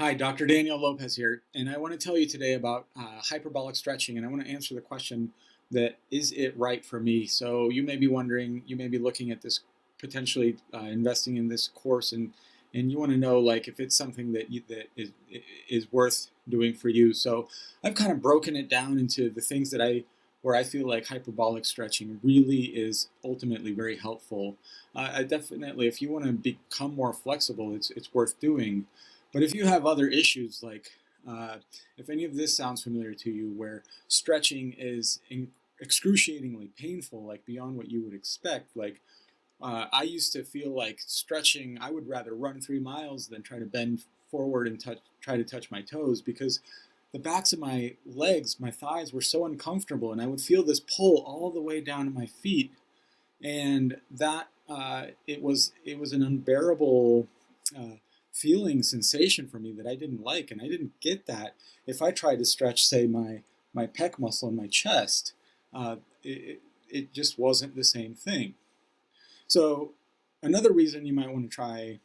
Hi, Dr. Daniel Lopez here, and I want to tell you today about hyperbolic stretching, and I want to answer the question that is it right for me? So you may be wondering, you may be looking at this, potentially investing in this course, and you want to know like if it's something that is worth doing for you. So I've kind of broken it down into the things that where I feel like hyperbolic stretching really is ultimately very helpful. I definitely, if you want to become more flexible, it's worth doing. But if you have other issues, like if any of this sounds familiar to you, where stretching is excruciatingly painful, like beyond what you would expect, like I used to feel like stretching, I would rather run 3 miles than try to bend forward and try to touch my toes because the backs of my legs, my thighs were so uncomfortable, and I would feel this pull all the way down to my feet, and that it was an unbearable feeling sensation for me that I didn't like, and I didn't get that if I tried to stretch, say, my pec muscle in my chest. It just wasn't the same thing. So another reason you might want to try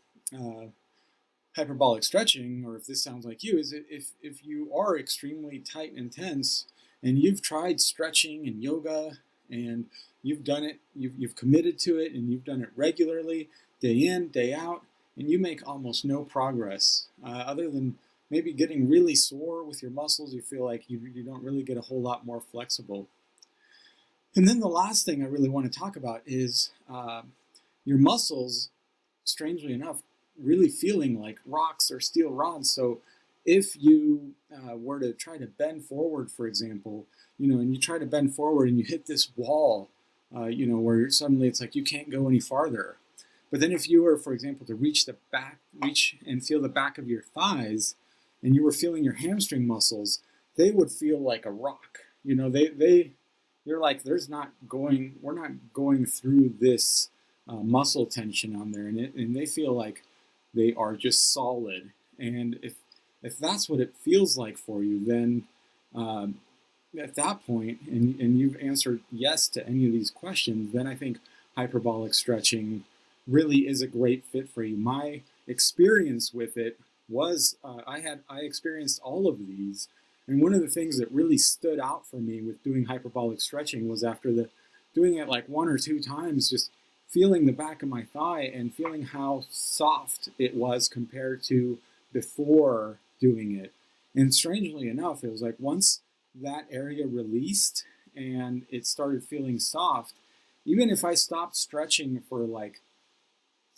hyperbolic stretching, or if this sounds like you, is if you are extremely tight and tense, and you've tried stretching and yoga, and you've done it, you've committed to it, and you've done it regularly, day in, day out, and you make almost no progress, other than maybe getting really sore with your muscles. You feel like you don't really get a whole lot more flexible. And then the last thing I really want to talk about is your muscles, strangely enough, really feeling like rocks or steel rods. So if you were to try to bend forward, for example, and you try to bend forward and you hit this wall, where suddenly it's like you can't go any farther. But then if you were, for example, to reach and feel the back of your thighs, and you were feeling your hamstring muscles, they would feel like a rock. They're like, we're not going through this muscle tension on there, and they feel like they are just solid. And if that's what it feels like for you, then at that point, and you've answered yes to any of these questions, then I think hyperbolic stretching really is a great fit for you. My experience with it was I experienced all of these, and one of the things that really stood out for me with doing hyperbolic stretching was after doing it like 1 or 2 times, just feeling the back of my thigh and feeling how soft it was compared to before doing it. And strangely enough, it was like once that area released and it started feeling soft, even if I stopped stretching for like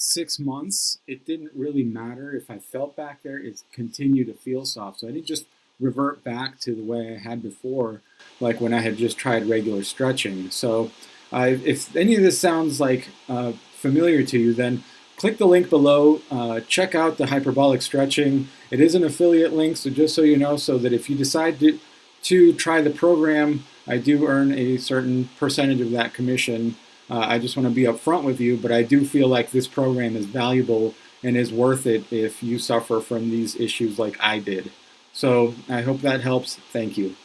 6 months, it didn't really matter if I felt back there. It continued to feel soft. So I didn't just revert back to the way I had before, like when I had just tried regular stretching. So if any of this sounds like familiar to you, then click the link below. Check out the hyperbolic stretching. It is an affiliate link, so just so you know, so that if you decide to try the program, I do earn a certain percentage of that commission. I just want to be upfront with you, but I do feel like this program is valuable and is worth it if you suffer from these issues like I did. So I hope that helps. Thank you.